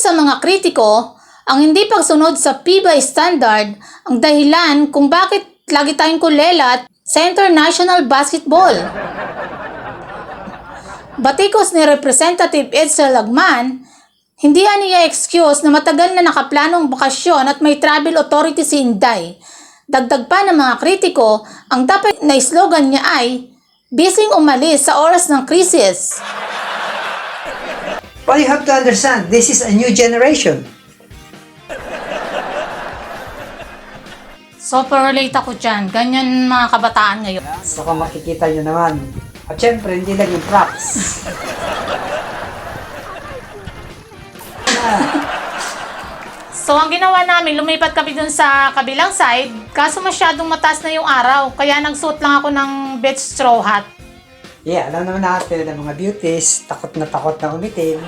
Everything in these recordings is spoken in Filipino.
sa mga kritiko, ang hindi pagsunod sa PBA standard ang dahilan kung bakit lagi tayong kulelat sa international basketball. Batikos ni Representative Edsel Lagman, hindi niya excuse na matagal na nakaplanong bakasyon at may travel authority si Inday. Dagdag pa ng mga kritiko, ang dapat na slogan niya ay, bising umalis sa oras ng krisis. Well, you have to understand, this is a new generation. Super relate ako dyan. Ganyan mga kabataan ngayon. So kung makikita nyo naman, at syempre, hindi lang yung props. So ang ginawa namin, lumipat kami dun sa kabilang side, kaso masyadong mataas na yung araw, kaya nagsuot lang ako ng beach straw hat. Yeah, alam naman natin ng mga beauties, takot na umitim.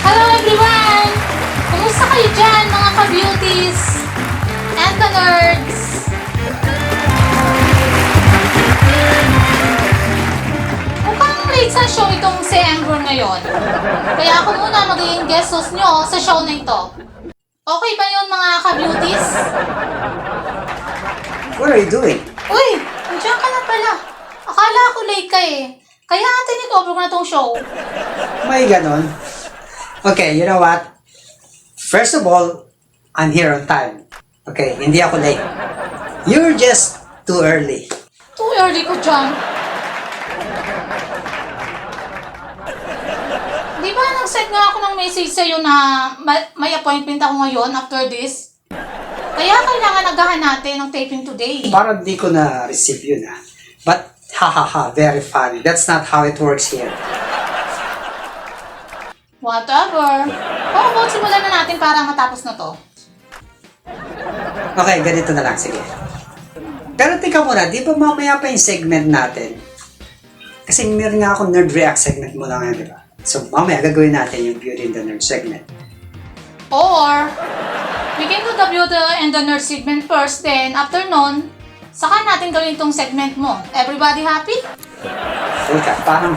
Hello everyone! Kumusta kayo dyan mga ka-beauties and the nerds? Mukhang late sa show itong si Amber ngayon. Kaya ako muna magiging guest host nyo sa show na ito. Okay ba yun mga ka-beauties? What are you doing? Uy! Andiyan ka na pala. Akala ko late ka eh. Kaya tinikover ko na tong show. May ganon. Okay, you know what? First of all, I'm here on time. Okay, hindi ako late. You're just too early. Too early ko dyan. Di ba nag-send nga ako ng message sa'yo na may appointment ako ngayon after this? Kaya kailangan nagahan natin ng taping today. Parang di ko na-receive yun ah. But, hahaha, very funny. That's not how it works here. Whatever. How about simulan na natin para matapos na to? Okay, ganito na lang. Sige. Pero tika muna, di ba mamaya pa yung segment natin? Kasi meron nga akong Nerd React segment muna ngayon, di ba? So, mamaya gagawin natin yung Beauty and the Nerd segment. Or, we can do the Beauty and the Nerd segment first, then after nun, saka natin gawin itong segment mo. Everybody happy? Teka, parang...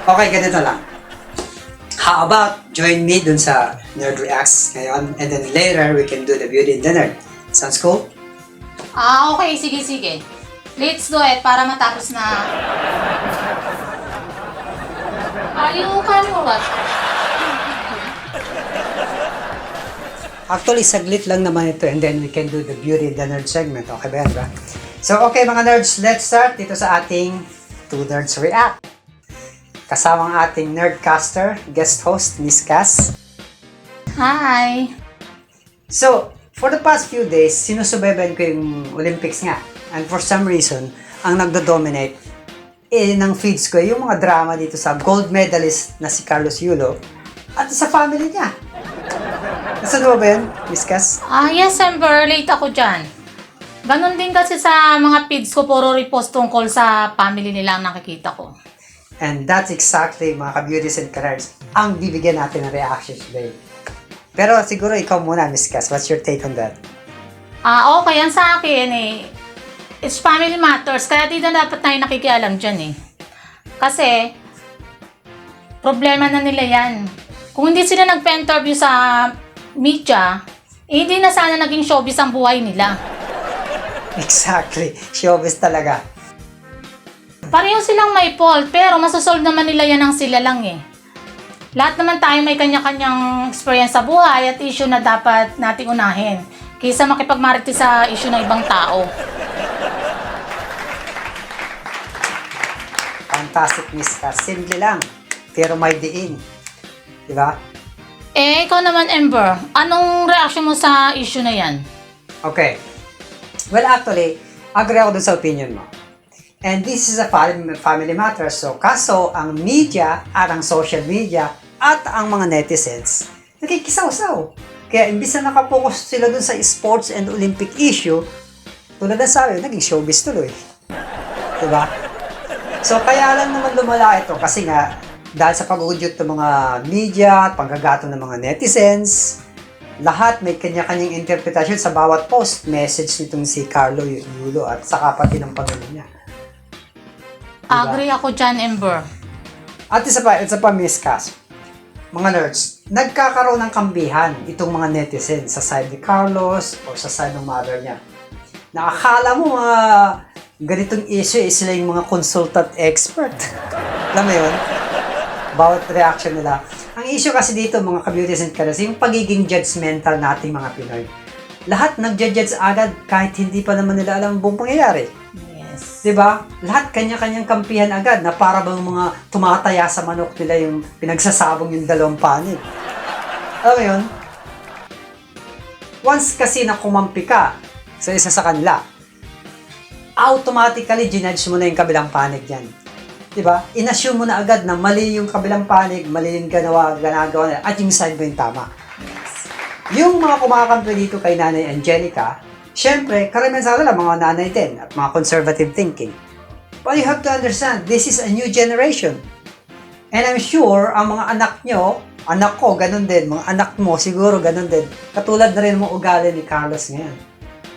Okay, ganito lang. How about join me dun sa Nerd Reacts ngayon, and then later we can do the Beauty and the Nerd. Sounds cool? Okay. Sige. Let's do it para matapos na. Are you coming or what? Actually, saglit lang naman ito, and then we can do the Beauty and the Nerd segment. Okay ba yan, ba? So, okay mga nerds, let's start dito sa ating Two Nerds React. Kasama ang ating Nerdcaster, guest host, Miss Cass. Hi! So, for the past few days, sinusubaybayan ko yung Olympics nga. And for some reason, ang nagdo-dominate ng feeds ko yung mga drama dito sa gold medalist na si Carlos Yulo at sa family niya. Nasaan ba yun, Miss Cass? Yes, Amber. Late ako dyan. Ganon din kasi sa mga feeds ko, puro repost tungkol sa family nila ang nakikita ko. And that's exactly, mga ka-beauties and careers, ang bibigyan natin ng reaction today. Pero siguro ikaw muna, Miss Cass. What's your take on that? Okay. Yan sa akin it's family matters. Kaya di na dapat tayo nakikialam dyan eh. Kasi, problema na nila yan. Kung hindi sila nagpa-interview sa media, hindi na sana naging showbiz ang buhay nila. Exactly. Showbiz talaga. Pareho silang may fault, pero masosolve naman nila yan ang sila lang eh. Lahat naman tayo may kanya-kanyang experience sa buhay at issue na dapat nating unahin kaysa makipagmariti sa issue ng ibang tao. Fantastic, Miss Cass. Simple lang, pero may diin. Diba? Ikaw naman, Amber, anong reaction mo sa issue na yan? Okay. Well, actually, agree ako dun sa opinion mo. And this is a family matter. So, kaso, ang media at ang social media at ang mga netizens, nakikisaw-saw. Kaya, imbis na nakapokus sila dun sa sports and Olympic issue, tulad na sabi, naging showbiz tuloy. Diba? So, kaya lang naman lumala ito kasi nga, dahil sa pag-udyot ng mga media at panggagatong ng mga netizens, Lahat may kanya-kanyang interpretasyon sa bawat post. Message nitong si Carlo Yulo at saka pati ng pamilya niya. Agree ako dyan, Ember. At isa pa, Miss Cass. Mga nerds, nagkakaroon ng kambihan itong mga netizens sa side ni Carlos o sa side ng mother niya. Nakakala mo mga ganitong issue sila yung mga consultant expert. Alam mo yun? Bawat reaction nila. Ang issue kasi dito mga ka-beauties and ka-nerds, yung pagiging judgmental nating mga Pinoy. Lahat nag-judge agad kahit hindi pa naman nila alam ang buong pangyayari. Yes. Diba? Lahat kanya-kanyang kampihan agad na para bang mga tumataya sa manok nila yung pinagsasabong yung dalawang panig. Alam mo yun? Once kasi na kumampi ka sa isa sa kanila, automatically ginudge mo na yung kabilang panig yan. Diba? Inassume mo na agad na mali yung kabilang panig, mali yung ginagawa nila, at yung side mo yung tama. Yung mga kumakampi dito kay Nanay Angelica, syempre, karamihan sa kanila mga nanay din at mga conservative thinking. But you have to understand, this is a new generation. And I'm sure, ang mga anak nyo, anak ko, ganun din, mga anak mo, siguro ganun din. Katulad na rin mga ugali ni Carlos ngayon.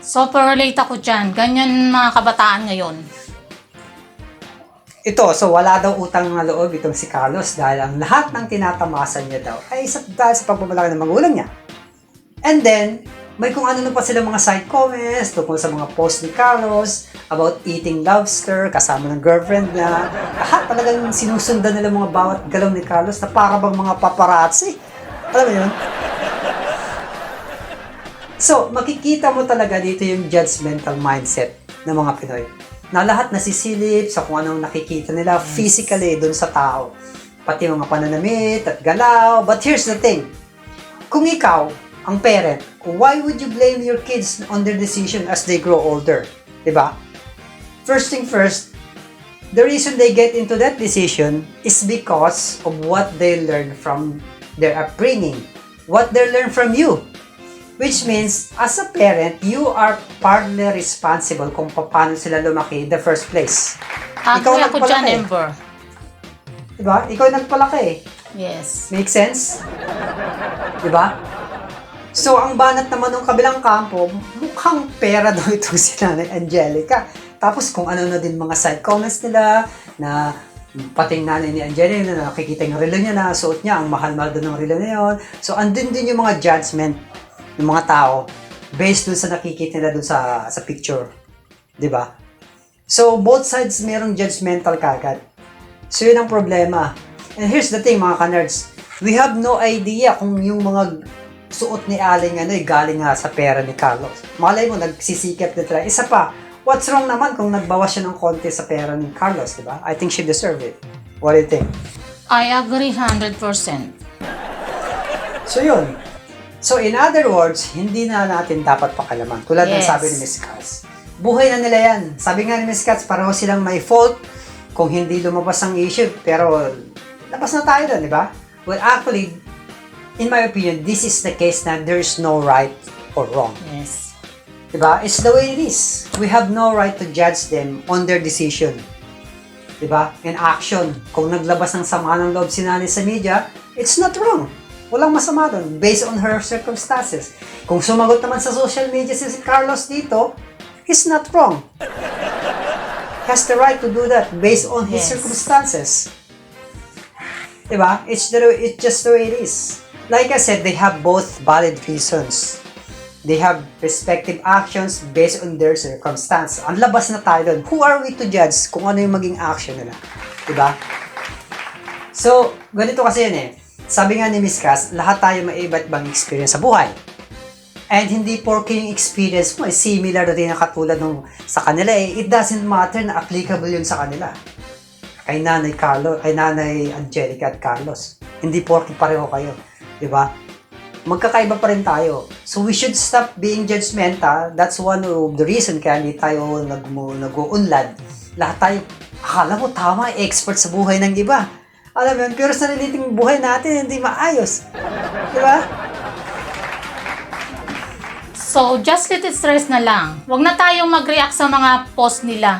Super relate ako dyan. Ganyan mga kabataan ngayon. Ito, so wala daw utang na loob itong si Carlos dahil ang lahat ng tinatamasan niya daw ay dahil sa pagbabalaki ng magulang niya. And then, may kung ano pa sila mga side comments tungkol sa mga post ni Carlos about eating lobster kasama ng girlfriend niya. Lahat talagang sinusundan nila mga bawat galaw ni Carlos na para bang mga paparazzi. Alam mo yun? So, makikita mo talaga dito yung judgmental mindset ng mga Pinoy. Na lahat nasisilip sa kung anong nakikita nila physically dun sa tao. Pati mga pananamit at galaw. But here's the thing. Kung ikaw, ang parent, why would you blame your kids on their decision as they grow older? Diba? First thing first, the reason they get into that decision is because of what they learn from their upbringing. What they learn from you. Which means, as a parent, you are partly responsible kung paano sila lumaki in the first place. Agree ako dyan, Ember. Diba? Ikaw nagpalaki. Yes. Make sense? Diba? So, ang banat naman ng kabilang kampo, mukhang pera daw itong si Nanay Angelica. Tapos, kung ano na din mga side comments nila, na pating nanay ni Angelica na nakikita yung relo niya na suot niya, ang mahal-mahal doon ng relo na yun. So, andun din yung mga judgment ng mga tao based dun sa nakikita nila dun sa picture. Diba? So, both sides merong judgmental kagad. So, yun ang problema. And here's the thing, mga ka-nerds. We have no idea kung yung mga suot ni Aling galing nga sa pera ni Carlos. Malay mo, nagsisikap na try. Isa pa, what's wrong naman kung nagbawas siya ng konti sa pera ni Carlos, diba? I think she deserve it. What do you think? I agree 100%. So, yun. So, in other words, hindi na natin dapat pakalaman. Tulad ng sabi ni Miss Katz. Buhay na nila yan. Sabi nga ni Miss Katz, pareho silang may fault kung hindi lumabas ang issue. Pero, labas na tayo doon, di ba? Well, actually, in my opinion, this is the case na there's no right or wrong. Yes. Di ba? It's the way it is. We have no right to judge them on their decision. Di ba? In action. Kung naglabas ng sama ng loob si nanay sa media, it's not wrong. Walang masama doon, based on her circumstances. Kung sumagot naman sa social media si Carlos dito, he's not wrong. He has the right to do that based on his circumstances. Diba? It's just the way it is. Like I said, they have both valid reasons. They have respective actions based on their circumstance. Ang labas na tayo doon. Who are we to judge kung ano yung maging action nila? Diba? So, ganito kasi yun eh. Sabi nga ni Miss Cass, lahat tayo may iba't ibang experience sa buhay. And hindi porke yung experience mo ay similar na din na katulad nung sa kanila it doesn't matter na applicable yun sa kanila. Kay Nanay Angelica at Carlos. Hindi porke pareho kayo. Diba? Magkakaiba pa rin tayo. So we should stop being judgmental. That's one of the reason kaya hindi tayo nag-uunlad. Lahat tayo, akala mo tama, expert sa buhay ng iba. Alam mo yun, pero sa niliting buhay natin, hindi maayos. Diba? So, just let it stress na lang. Huwag na tayong mag-react sa mga post nila.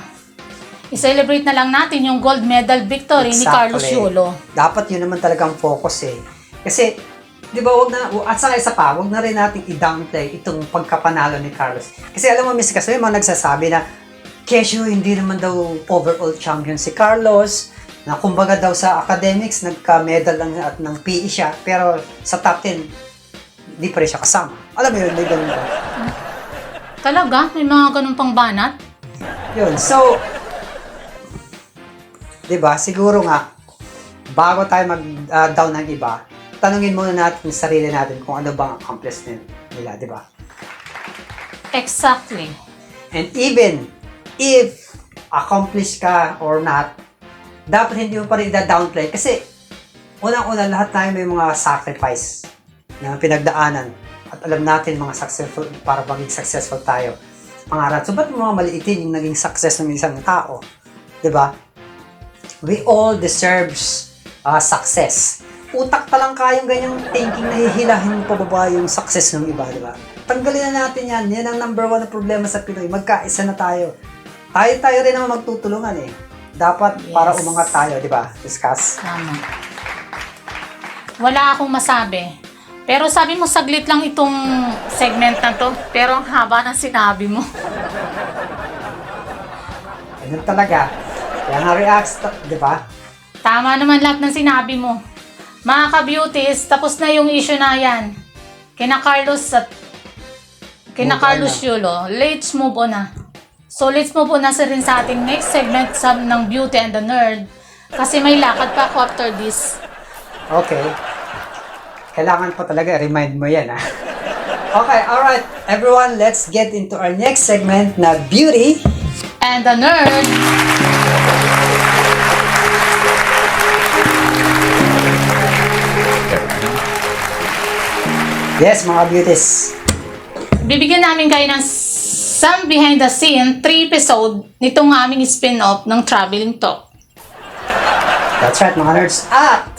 I-celebrate na lang natin yung gold medal victory ni Carlos Yulo. Dapat yun naman talagang focus eh. Kasi, Di ba, at saka isa pa, wag na rin natin i-downplay itong pagkapanalo ni Carlos. Kasi alam mo, Miss Kas, may mga nagsasabi na, kesyo, hindi naman daw overall champion si Carlos, na kumbaga daw sa academics, nagka-medal lang at ng PE siya, pero sa top 10, di pa rin siya kasama. Alam mo yun, may ganun ba? Talaga? May mga ganun pang banat? Yun, so, di ba, siguro nga, bago tayo mag-down ng iba, tanungin muna natin yung sarili natin kung ano bang accomplishment nila, di ba? Exactly. And even if accomplished ka or not, dapat hindi mo pa rin i-downplay kasi unang-una lahat tayo may mga sacrifice na pinagdaanan at alam natin mga successful para maging successful tayo. Pangarap. So, ba't mga maliitin yung naging success ng isang tao? Di ba? We all deserves success. Utak pa lang kayong ganyang thinking na hihilahin mo pababa yung success ng iba, di ba? Tanggalin na natin yan. Yan ang number 1 na problema sa Pinoy. Magkaisa na tayo. Tayo rin naman magtutulungan eh. Dapat para umangat tayo, di ba? Discuss. Tama. Wala akong masabi. Pero sabi mo saglit lang itong segment na to. Pero ang haba ng sinabi mo. Ganun talaga. Kaya nga reacts, di ba? Tama naman lahat ng sinabi mo. Mga ka-beauties, tapos na yung issue na yan. Kina Carlos Yulo, let's move on na. So let's move on na rin sa ating next segment ng Beauty and the Nerd. Kasi may lakad pa ako after this. Okay. Kailangan pa talaga, remind mo yan ha. Okay, alright. Everyone, let's get into our next segment na Beauty And the Nerd. Yes, mga beauties. Bibigyan namin kayo ng some behind the scene 3 episode nitong aming spin-off ng Traveling Talk. That's right, mga nerds. At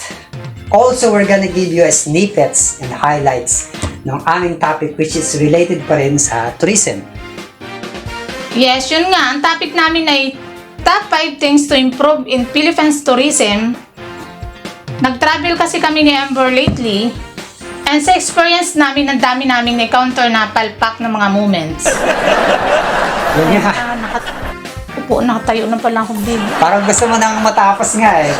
also, we're gonna give you a snippets and highlights ng aming topic which is related pa rin sa tourism. Yes, yun nga. Ang topic namin ay Top 5 Things to Improve in Philippines Tourism. Nag-travel kasi kami ni Amber lately. And sa experience namin, ang dami naming na-encounter na palpak ng mga moments. Yun nga. Nakatayo na pala akong baby. Parang gusto mo nang matapos nga eh.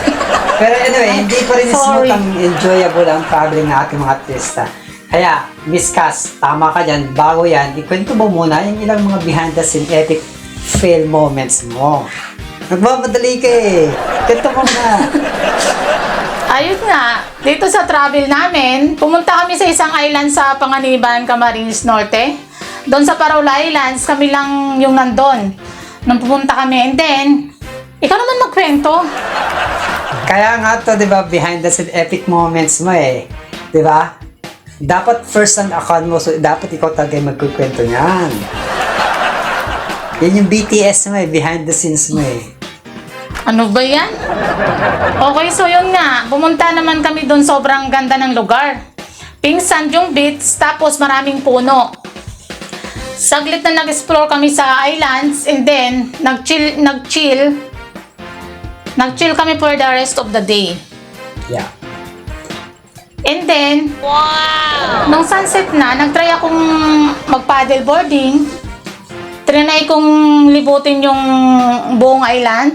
Pero anyway, hindi pa rin smooth ang enjoyable ang traveling na ating mga artista. Kaya, Miss Cass, tama ka dyan. Bago yan, ikwento mo muna yung ilang mga behind the scene epic fail moments mo. Nagmamadali ka eh. Kwento mo na. Ayun nga, dito sa travel namin, pumunta kami sa isang island sa Panganiban, Camarines Norte. Doon sa Paraula Islands, kami lang yung nandun. Nung pumunta kami, and then, ikaw naman magkwento. Kaya nga to, di ba, behind the scene epic moments mo eh. Di ba? Dapat first hand account mo, so dapat ikaw talaga yung magkukwento niyan. Yan yung BTS mo eh, behind the scenes mo eh. Ano ba yan? Okay, so yun nga. Pumunta naman kami doon, sobrang ganda ng lugar. Pink sand yung beach, tapos maraming puno. Saglit na nag-explore kami sa islands, and then, nag-chill kami for the rest of the day. Yeah. And then, nung sunset na, nag-try akong mag-paddleboarding. Trinay kong libutin yung buong island.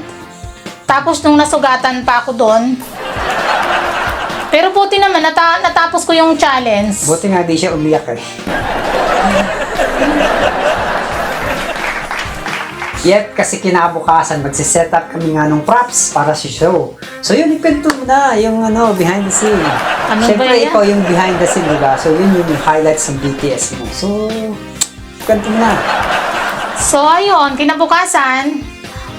Tapos nung nasugatan pa ako doon. Pero buti naman, natapos ko yung challenge. Buti nga di siya umiyak eh. Yet, kasi kinabukasan, magsiset up kami nga ng props para sa show. So yun, ikwento mo na yung behind the scene. Ano Siyempre, ba yan? ikaw yung behind the scene, diba? So yun yung highlights ng BTS mo. So, ikwento mo na. So ayun, kinabukasan,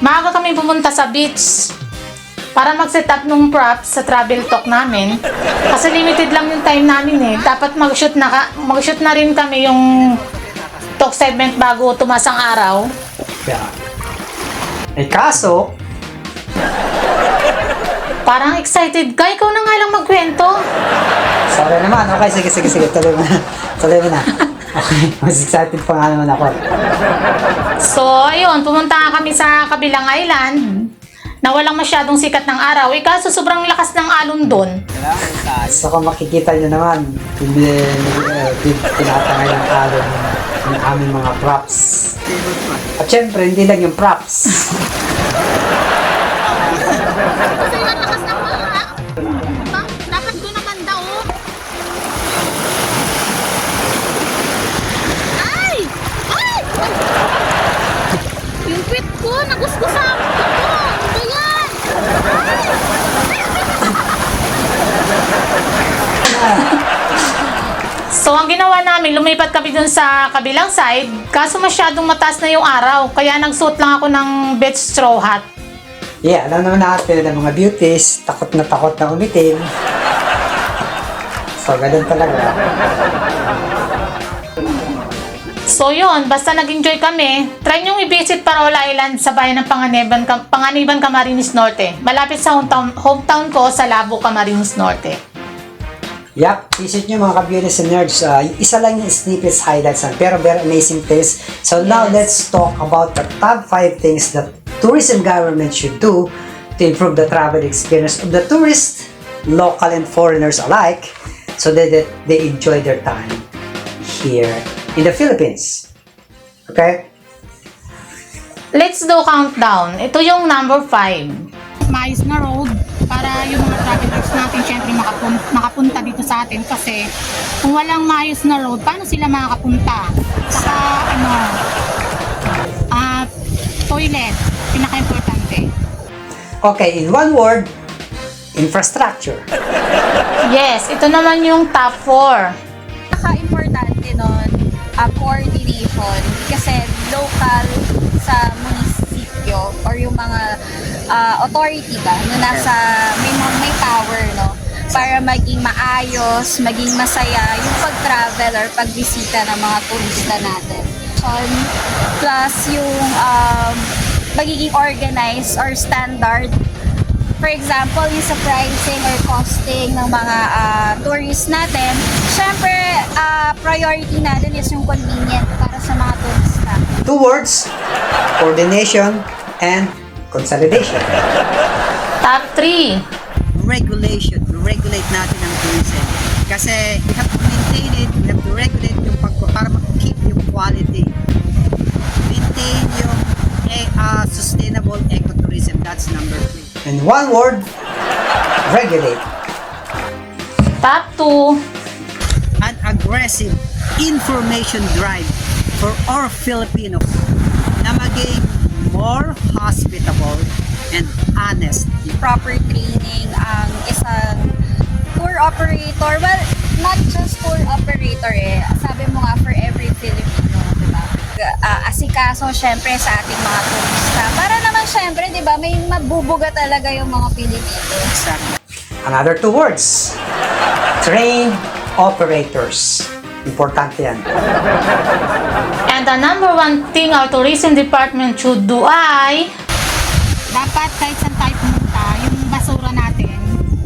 maaga kami pumunta sa beach para mag-set up ng props sa travel talk namin. Kasi limited lang yung time namin eh. Dapat mag-shoot na rin kami yung talk segment bago tumasang araw. Yeah. Eh kaso, Parang excited ka. Ikaw na nga lang magkwento. sorry naman. Okay, sige. Tuloy mo na. Okay, mas excited pa nga naman ako. So, ayun. Pumunta nga kami sa kabilang island na walang masyadong sikat ng araw. Kaso sobrang lakas ng alon doon. So kung makikita nyo naman, tinatangay ng alon ng aming mga props. At syempre, hindi lang yung props. Kasi yung lakas ng baha. Dapat doon naman daw. Ay! Ay! Yung quit ko, naguskusan ko. Ano ba yan? So, ang ginawa namin, lumipat kami dun sa kabilang side. Kaso masyadong mataas na yung araw. Kaya nagsuot lang ako ng beach straw hat. Yeah, alam naman natin ng mga beauties, takot na umitim. So, ganun talaga. So yun, basta nag-enjoy kami, try nyong i-visit Parola Island sa bayan ng Panganiban, Camarines Norte. Malapit sa hometown ko sa Labo, Camarines Norte. Yup, visit nyo mga ka-beauties and nerds. Isa lang yung snippets, highlights lang, pero very amazing things. So now, let's talk about the top 5 things that tourism government should do to improve the travel experience of the tourists, local and foreigners alike, so that they enjoy their time here in the Philippines. Okay? Let's do countdown. Ito yung number 5. Maayos na road para yung mga travelers natin syempre makapunta dito sa atin kasi kung walang maayos na road, paano sila makakapunta? Saka toilet, pinaka-importante. Okay, in one word, infrastructure. Yes, ito naman yung top 4. Pinaka-importante nun, coordination. Kasi local sa munisipyo or yung mga authority ba, na nasa may power, no? Para maging maayos, maging masaya yung pag-travel or pag-bisita ng mga turista natin. Plus yung magiging organized or standard. For example, yung sa pricing or costing ng mga tourists natin, syempre, priority natin is yung convenient para sa mga turista. 2 words, coordination and consolidation. Top 3. Regulation, regulate natin ang tourism. Kasi we have to maintain it, we have to regulate yung para ma-keep yung quality. Maintain yung sustainable ecotourism, that's number 3. And one word, regulate. Top 2. An aggressive information drive for our Filipinos na maging more hospitable and honest. Proper training ang isang tour operator. Well, not just tour operator Sabi mo nga, for every Filipino, diba? Asikaso syempre sa ating mga turista. Para naman syempre, diba, may mabubuga talaga yung mga Pilipino. Exactly. Another 2 words, trained operators. Importante yan. And the number 1 thing our tourism department should do ay dapat kahit saan tayo pumunta, yung basura natin,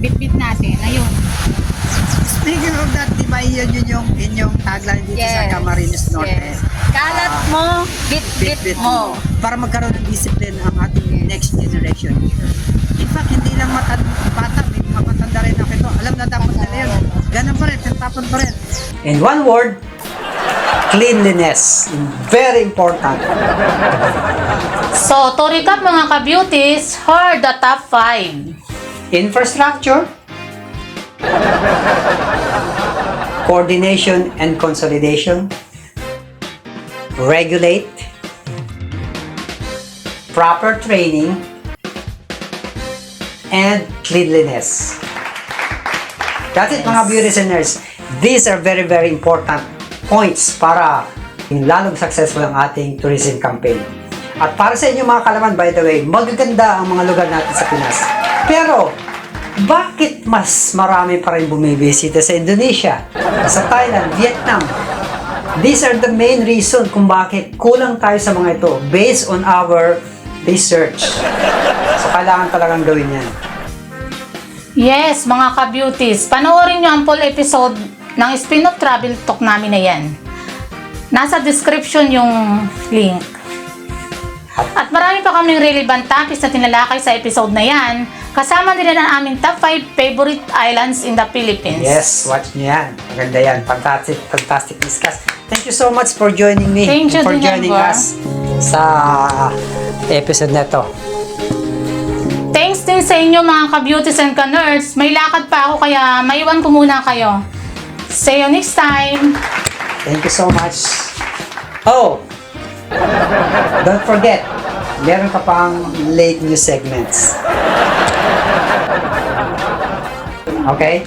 bit-bit natin, ayun. Speaking of that, di ba yun yung tagline dito sa Camarines Norte? Yes. Kalat mo, bit-bit mo. Para magkaroon ng discipline ang ating next generation. In fact, hindi lang bata, may mga matanda rin ako ito. Alam na dapat nila yun. Ganun pa rin, tinatapon pa rin. In one word, cleanliness. Very important. So, to recap mga ka-beauties, here are the top 5. Infrastructure, coordination and consolidation, regulate, proper training, and cleanliness. That's it mga beauties and nerds. These are very, very important points para lalong successful ang ating tourism campaign. At para sa inyo mga kalaman, by the way, magaganda ang mga lugar natin sa Pinas. Pero, bakit mas marami pa rin bumibisita sa Indonesia, sa Thailand, Vietnam? These are the main reason kung bakit kulang tayo sa mga ito based on our research. So, kailangan talagang gawin yan. Yes, mga ka-beauties, panoorin nyo ang full episode ng spin-off travel talk namin na yan. Nasa description yung link. At marami pa kaming relevant topics na tinalakay sa episode na yan. Kasama nila ang aming top 5 favorite islands in the Philippines. Yes, watch nyo yan. Maganda yan. Fantastic, fantastic discuss. Thank you so much for joining me. Thank you, and for din, joining Edgar. us sa episode na to. Thanks din sa inyo mga ka-beauties and ka-nerds. May lakad pa ako kaya maiwan ko muna kayo. See you next time! Thank you so much. Oh! Don't forget, meron ka pang late news segments. Okay?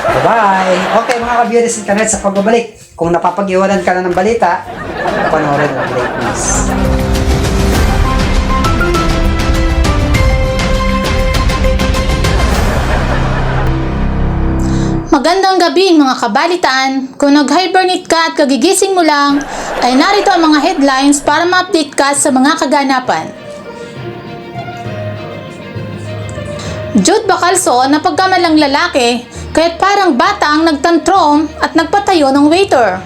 Bye-bye! Okay mga ka-beauties and ka-nerds, sa pagbabalik, kung napapag-iwanan ka na ng balita, panoorin ang late news. Magandang gabi mga kabalitaan. Kung nag-hibernate ka at kagigising mo lang, ay narito ang mga headlines para ma-update ka sa mga kaganapan. Jude Bacalso na pagkamalang lalaki, kaya't parang bata ang nagtantrom at nagpatayo ng waiter.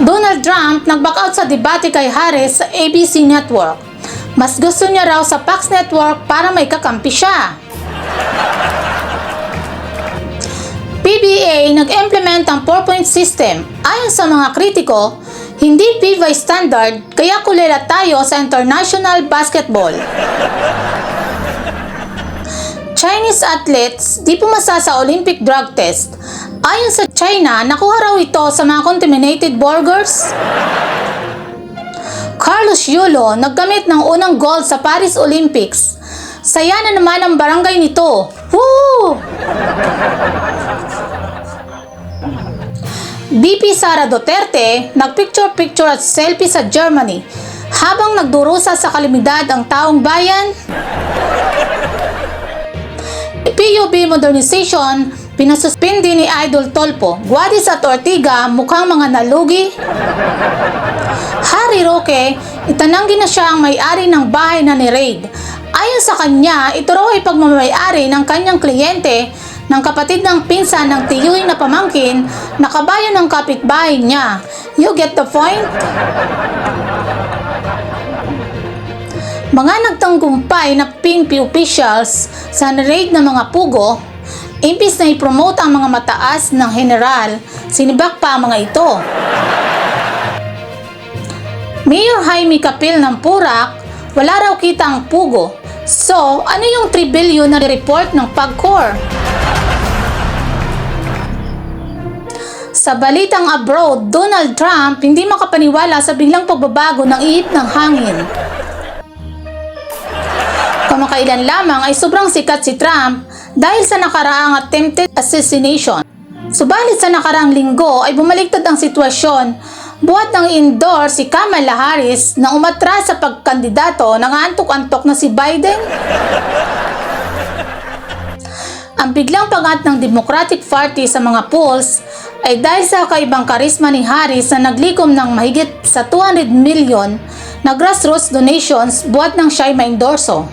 Donald Trump nag-back out sa debate kay Harris sa ABC Network. Mas gusto niya raw sa Fox Network para may kakampi siya. PBA nag-implement ang 4-point system. Ayon sa mga kritiko, hindi PBA standard kaya kulila tayo sa international basketball. Chinese athletes di pumasa sa Olympic drug test. Ayon sa China, nakuha raw ito sa mga contaminated burgers. Carlos Yulo naggamit ng unang gold sa Paris Olympics. Saya na naman ang barangay nito. Woo! BP Sara Duterte nagpicture-picture at selfie sa Germany habang nagdurusa sa kalamidad ang taong bayan. PUB modernization pinasuspindi ni Idol Tolpo. Guadis at Ortiga mukhang mga nalugi. Harry Roque itananggi na siya ang may-ari ng bahay na ni-raid. Ayon sa kanya, ito raw ay pagmamayari ng kanyang kliyente ng kapatid ng pinsan ng tiyuhin na pamangkin na kabayo ng kapitbahay niya. You get the point? Mga nagtanggumpay na PNP officials sa raid ng mga pugo, imbis na i-promote ang mga mataas ng general, sinibak pa ang mga ito. Mayor Jaime Capil ng Purak, wala raw kita ang pugo. So, ano yung 3 billion na report ng PAGCOR? Sa balitang abroad, Donald Trump hindi makapaniwala sa biglang pagbabago ng ihip ng hangin. Kamakailan lamang ay sobrang sikat si Trump dahil sa nakaraang attempted assassination. Subalit sa nakaraang linggo ay bumaliktad ang sitwasyon buhat ng endorse si Kamala Harris na umatras sa pagkandidato ng antok-antok na si Biden. Ang biglang pag-angat ng Democratic Party sa mga polls ay dahil sa kaibang karisma ni Harris na naglikom ng mahigit sa 200 million na grassroots donations buhat ng siya'y maendorso.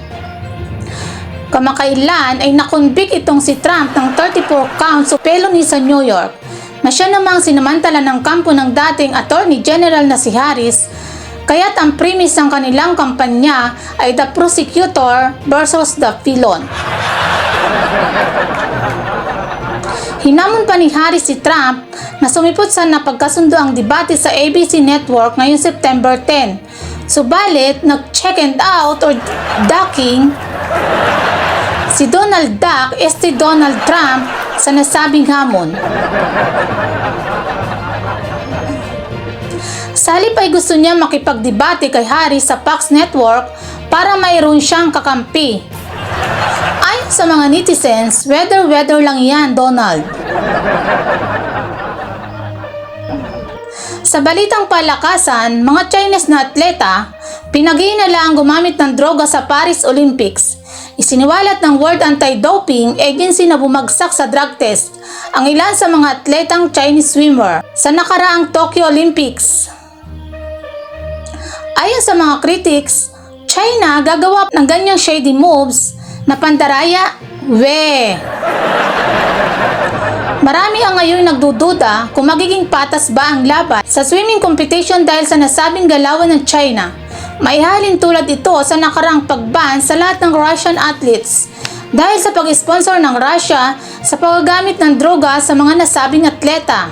Kamakailan ay nakonvict itong si Trump ng 34 counts of felony sa New York na siya namang sinamantala ng kampo ng dating Attorney General na si Harris, kaya't ang premise ng kanilang kampanya ay the prosecutor versus the felon. Hinamon pa ni Harris si Trump na sumipot sa napagkasundo ang debate sa ABC Network ngayong September 10. Subalit, nag-check and out or ducking si Donald Duck si Donald Trump sa nasabing hamon. Salip ay gusto niya makipagdebate kay Harris sa Fox Network para mayroon siyang kakampi. Ayon sa mga netizens, weather lang yan, Donald. Sa balitang palakasan, mga Chinese na atleta, pinag-iinala ang gumamit ng droga sa Paris Olympics. Isiniwalat ng World Anti-Doping Agency na bumagsak sa drug test ang ilan sa mga atletang Chinese swimmer sa nakaraang Tokyo Olympics. Ayon sa mga critics, China gagawa ng ganyang shady moves na pandaraya, Marami ang ngayon nagdududa kung magiging patas ba ang laban sa swimming competition dahil sa nasabing galawan ng China. Maihalin tulad ito sa nakarang pagban sa lahat ng Russian athletes dahil sa pag-sponsor ng Russia sa paggamit ng droga sa mga nasabing atleta.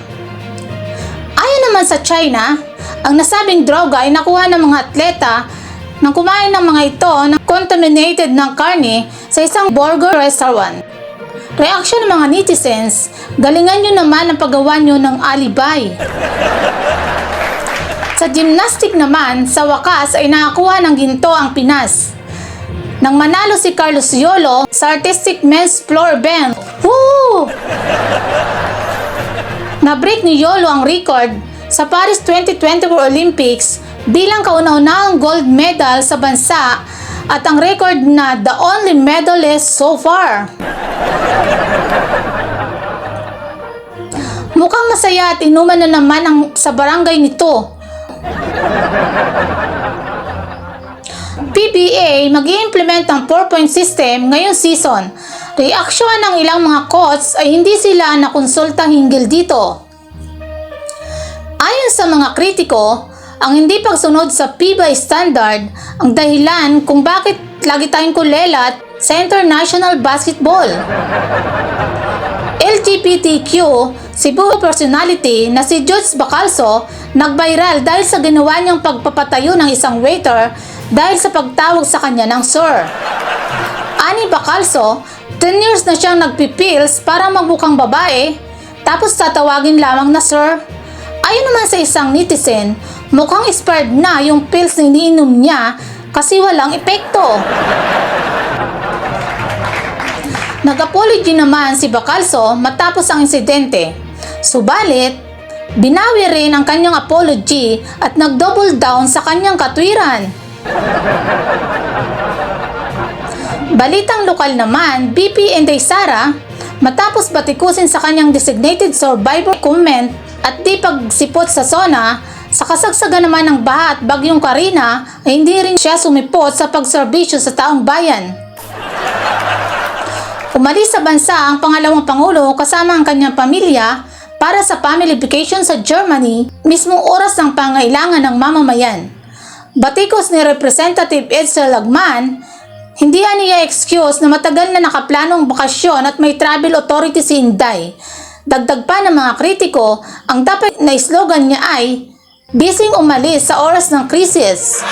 Ayon naman sa China, ang nasabing droga ay nakuha ng mga atleta nang kumain ng mga ito ng contaminated ng karne sa isang burger restaurant. Reaksyon ng mga netizens, galingan nyo naman ang paggawa nyo ng alibay. Sa gymnastic naman, sa wakas ay nakakuha ng ginto ang Pinas. Nang manalo si Carlos Yolo sa artistic men's floor bend. Woo! Na-break ni Yolo ang record sa Paris 2024 Olympics bilang kauna-unahang gold medal sa bansa at ang record na the only medalist so far. Mukhang masaya at inuman na naman ang sa barangay nito. PBA mag-i-implement ang 4-point system ngayong season. Reaksyon ng ilang mga coach ay hindi sila nakonsulta hinggil dito. Ayon sa mga kritiko, ang hindi pagsunod sa PBA standard ang dahilan kung bakit lagi tayong kulelat sa international basketball. LGBTQ Cebu personality na si George Bacalso nag-viral dahil sa ginawa niyang pagpapatayo ng isang waiter dahil sa pagtawag sa kanya ng sir. Ani Bacalso, 10 years na siyang nagpipils para magbukang babae, tapos tatawagin lamang na sir. Ayon naman sa isang netizen, mukhang expired na yung pills na iniinom niya kasi walang epekto. Nag-apology naman si Bacalso matapos ang insidente. Subalit, binawi rin ang kanyang apology at nag-double down sa kanyang katwiran. Balitang lokal naman, BP Inday Sara, matapos batikusin sa kanyang designated survivor comment at di pagsipot sa SONA, sa kasagsagan naman ng baha at bagyong Karina ay hindi rin siya sumipot sa pagserbisyo sa taong bayan. Umalis sa bansa ang pangalawang pangulo kasama ang kanyang pamilya para sa family vacation sa Germany, mismong oras ng pangailangan ng mamamayan. Batikos ni Representative Edsel Lagman, hindi niya excuse na matagal na nakaplanong bakasyon at may travel authority si Inday. Dagdag pa ng mga kritiko, ang dapat na slogan niya ay, "Bising umalis sa oras ng krisis."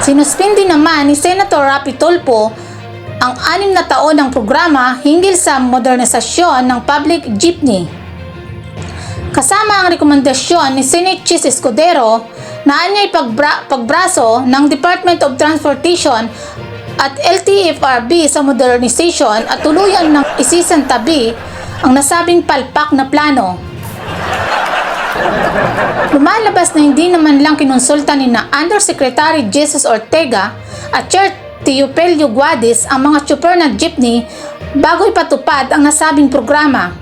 Sinuspindi naman ni Senator Rapi Tulfo ang 6 na taon ng programa hinggil sa modernisasyon ng public jeepney. Kasama ang rekomendasyon ni Senate Chis Escudero na anyay pagbraso ng Department of Transportation at LTFRB sa modernization at tuluyan ng isisantabi ang nasabing palpak na plano. Lumalabas na hindi naman lang kinonsulta ni na Undersecretary Jesus Ortega at Chair Teopelio Guadis ang mga chopper ng jeepney bago ipatupad ang nasabing programa.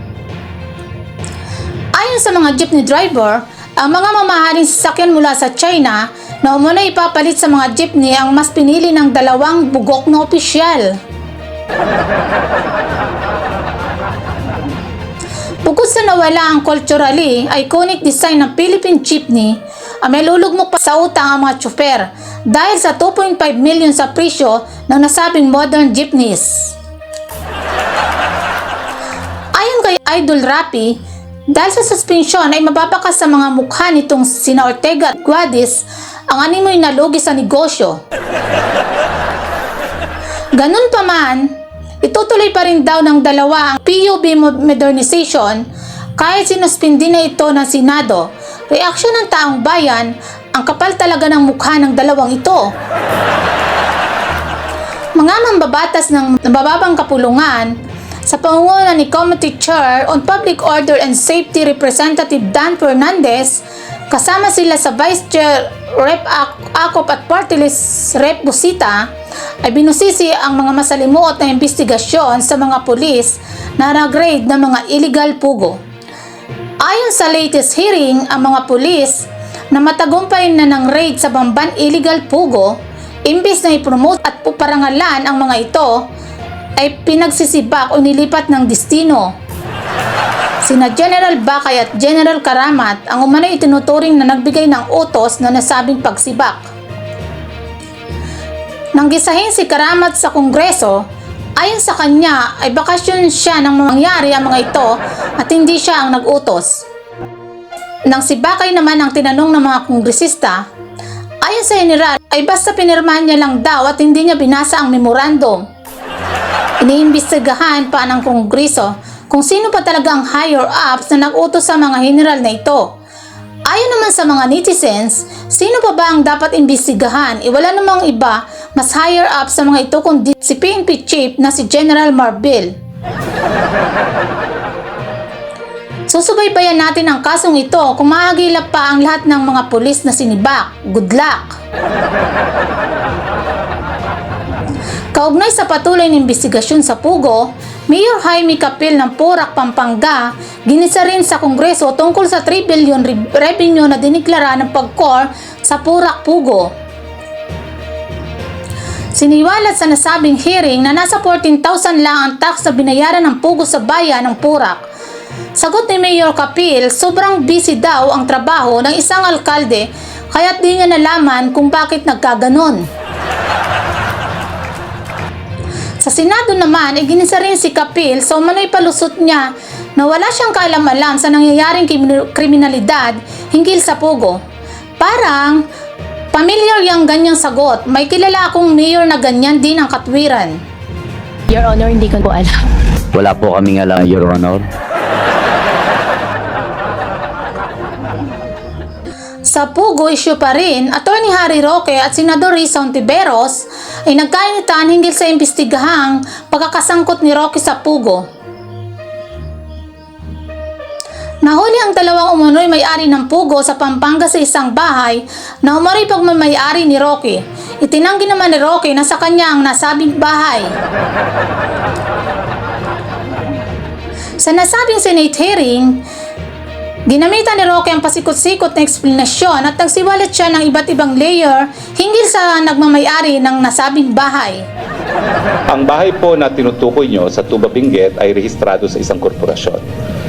Ayon sa mga jeepney driver, ang mga mamahaling sasakyan mula sa China na umuna ipapalit sa mga jeepney ang mas pinili ng 2 bugok na opisyal. Bukod sa nawala ang culturally iconic design ng Philippine jeepney, may lulugmok pa sa utang ang mga tsoper dahil sa 2.5 million sa presyo ng nasabing modern jeepneys. Ayon kay Idol Rapi, dahil sa suspensyon ay mababakas sa mga mukha nitong sina Ortega at Guadis ang animoy nalugi sa negosyo. Ganun pa man, itutuloy pa rin daw ng dalawa ang PUB modernization kahit sinuspindi na ito ng Senado. Reaksyon ng taong bayan, ang kapal talaga ng mukha ng dalawang ito. Mga mambabatas ng mababang kapulungan sa pangunguna ni Committee Chair on Public Order and Safety Representative Dan Fernandez, kasama sila sa Vice Chair Rep. Acop at Party List Rep. Busita, ay binusisi ang mga masalimuot na investigasyon sa mga pulis na nag-raid ng mga illegal pugo. Ayon sa latest hearing, ang mga pulis na matagumpay na ng raid sa Bamban illegal pugo, imbis na i-promote at puparangalan ang mga ito, ay pinagsisibak o nilipat ng destino. Sina General Bakay at General Karamat ang umano'y itinuturing na nagbigay ng utos na nasabing pagsibak. Nang gisahin si Karamat sa Kongreso, ayon sa kanya ay bakasyon siya nang mangyari ang mga ito at hindi siya ang nag-utos. Nang si Bakay naman ang tinanong ng mga kongresista, ayon sa general ay basta pinirmahan niya lang daw at hindi niya binasa ang memorandum. Iniimbestigahan pa ng Kongreso kung sino pa talaga ang higher-ups na nag-utos sa mga general na ito. Ayon naman sa mga netizens, sino pa ba ang dapat imbestigahan? Wala namang iba mas higher-up sa mga ito kundi si PNP Chief na si General Marbil. Susubaybayan natin ang kasong ito kung mahagilap pa ang lahat ng mga pulis na sinibak. Good luck! Kaugnay sa patuloy na investigasyon sa Pugo, Mayor Jaime Capil ng Porac, Pampanga, ginisa rin sa Kongreso tungkol sa 3 billion revenue na diniklara ng PAGCOR sa Porac, Pugo. Siniwalat sa nasabing hearing na nasa 14,000 lang ang tax na binayaran ng Pugo sa bayan ng Porac. Sagot ni Mayor Capil, sobrang busy daw ang trabaho ng isang alkalde kaya't di niya nalaman kung bakit nagkaganon. Sa Senado naman, ginisa rin si Capil so umano'y palusot niya na wala siyang kaalam-alam sa nangyayaring kriminalidad hinggil sa Pugo. Parang familiar yung ganyang sagot. May kilala akong mayor na ganyan din ang katwiran. Your Honor, hindi ko po alam. Wala po kaming alam, Your Honor. Sa Pugo issue pa rin, Attorney Harry Roque at Senador Risa Ontiveros ay nagkainitan hinggil sa imbestigahang pagkakasangkot ni Roque sa Pugo. Nahuli ang dalawang umano'y may-ari ng Pugo sa Pampanga sa isang bahay na umano'y pagmamayari ni Roque. Itinanggi naman ni Roque na sa kanya ang nasabing bahay. Sa nasabing Senate hearing, ginamitan ni Roque ang pasikot-sikot na eksplanasyon at nagsiwalat siya ng iba't ibang layer hinggil sa nagmamayari ng nasabing bahay. Ang bahay po na tinutukoy nyo sa Tuba Benguet ay rehistrado sa isang korporasyon.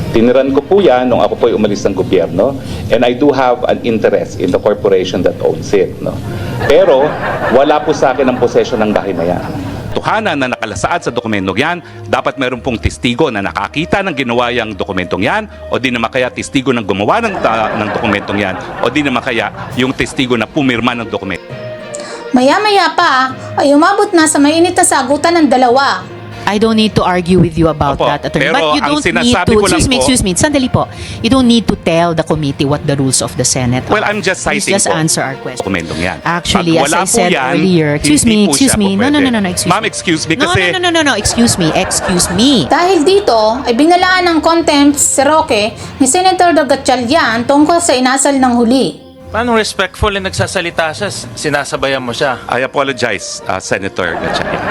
Tiniran ko po yan nung ako po ay umalis ng gobyerno and I do have an interest in the corporation that owns it. No? Pero wala po sa akin ang possession ng bahay na yan. Tuhanan na nakalasaad sa dokumentong yan, dapat meron pong testigo na nakakita ng ginawa yung dokumentong yan o di naman kaya testigo ng gumawa ng dokumentong yan o di naman kaya yung testigo na pumirma ng dokumento. Maya-maya pa ay umabot na sa mainit na sagutan ng dalawa. I don't need to argue with you about Opo, that, attorney. pero But you ang don't need sinasabi to, ko lang excuse me, sandali po. You don't need to tell the committee what the rules of the Senate are. Well, I'm just Please citing just po answer our question. dokumentong yan. Actually, Pag as wala I po said yan, earlier, excuse hindi me, po excuse siya me. po No, pwede. excuse Ma'am, me. excuse me kasi... No, excuse me. Dahil dito ay binalaan ng contempt si Roque ni Senator Gatchalian tungkol sa inasal ng huli. Paano respectful na nagsasalita siya, sinasabayan mo siya? I apologize, Senator Gatchalian.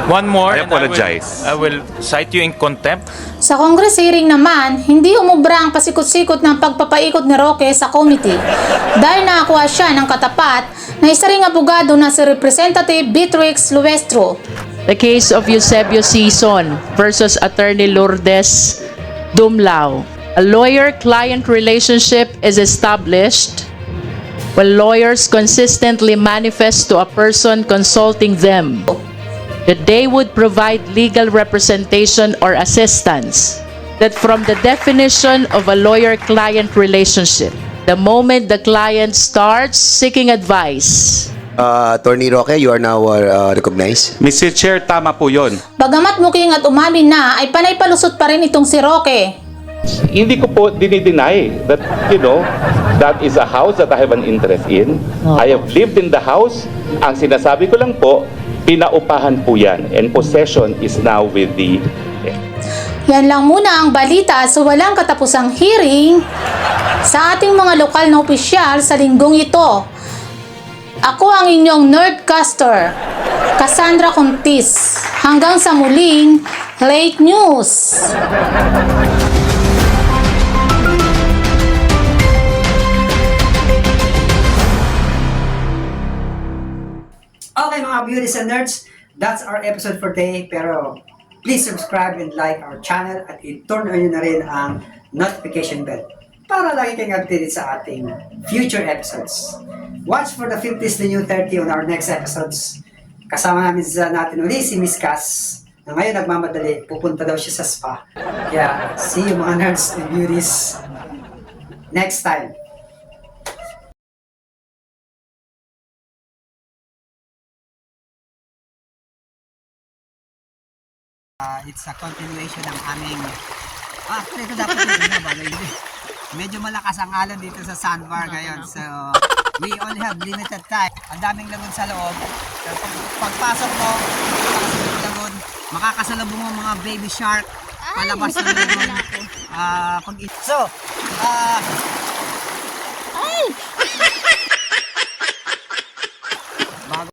One more, I apologize. I will cite you in contempt. Sa Congress hearing naman, hindi umubra ang pasikot-sikot ng pagpapaikot ni Roque sa committee dahil nakakuha siya ng katapat na isa ring abogado na si Representative Beatrix Luestro. The case of Eusebio Sison versus Attorney Lourdes Dumlao. A lawyer-client relationship is established when lawyers consistently manifest to a person consulting them that they would provide legal representation or assistance. That from the definition of a lawyer-client relationship, the moment the client starts seeking advice, Attorney Roque, you are now recognized. Mr. Chair, tama po yun. Bagamat muking at umamin na ay panay palusot pa rin itong si Roque. Hindi ko po dinideny that, that is a house that I have an interest in. I have lived in the house. Ang sinasabi ko lang po, pinaupahan po yan and possession is now with the... Yan lang muna ang balita sa walang katapusang hearing sa ating mga lokal na opisyal sa linggong ito. Ako ang inyong nerdcaster, Cassandra Contis. Hanggang sa muling Late News! Okay mga beauties and nerds, that's our episode for today. Pero please subscribe and like our channel at i-turn on nyo na rin ang notification bell para lagi kayong updated sa ating future episodes. Watch for the 50s the new 30 on our next episodes. Kasama natin uli si Miss Cass na ngayon nagmamadali, pupunta daw siya sa spa. Kaya see you mga nerds and beauties next time. It's a continuation ng aming... actually, ito dapat yung bagay. Medyo malakas ang alon dito sa sandbar ngayon. So, we only have limited time. Ang daming lagun sa loob. So, pagpasok mo, lagun, makakasalubong mo mga baby shark. Palabas ng lagun. So,